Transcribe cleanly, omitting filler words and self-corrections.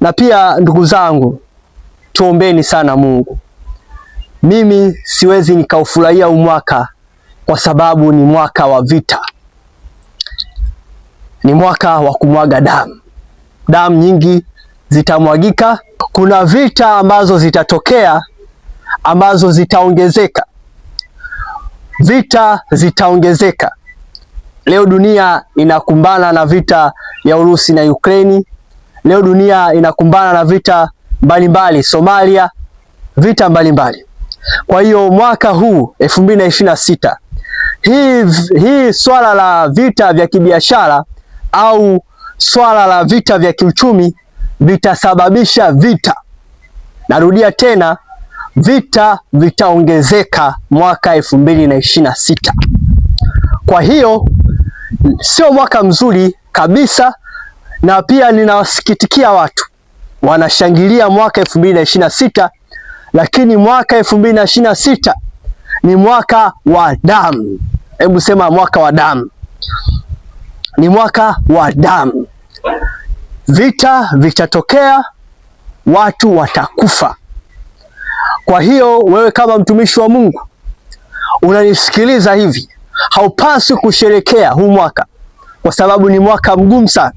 Na pia ndugu zangu, tuombeni sana Mungu. Mimi siwezi nikaufurahia huu mwaka kwa sababu ni mwaka wa vita, ni mwaka wa kumwaga damu. Damu nyingi zitamwagika. Kuna vita ambazo zitatokea, ambazo zitaongezeka. Vita zitaongezeka. Leo dunia inakumbana na vita ya Urusi na Ukraini. Leo dunia inakumbana na vita mbalimbali, Somalia, vita mbalimbali. Kwa hiyo mwaka huu 2026 hii swala la vita vya kibiashara au swala la vita vya kiuchumi vitasababisha vita. Narudia tena, vita vitaongezeka mwaka 2026. Kwa hiyo sio mwaka mzuri kabisa, na pia ninawasikitikia watu wanashangilia mwaka 2026, lakini mwaka 2026 ni mwaka wa damu. Hebu sema mwaka wa damu. Ni mwaka wa damu. Vita vitatokea, watu watakufa. Kwa hiyo wewe kama mtumishi wa Mungu unanisikiliza hivi, haupaswi kusherekea huu mwaka kwa sababu ni mwaka mgumu sana.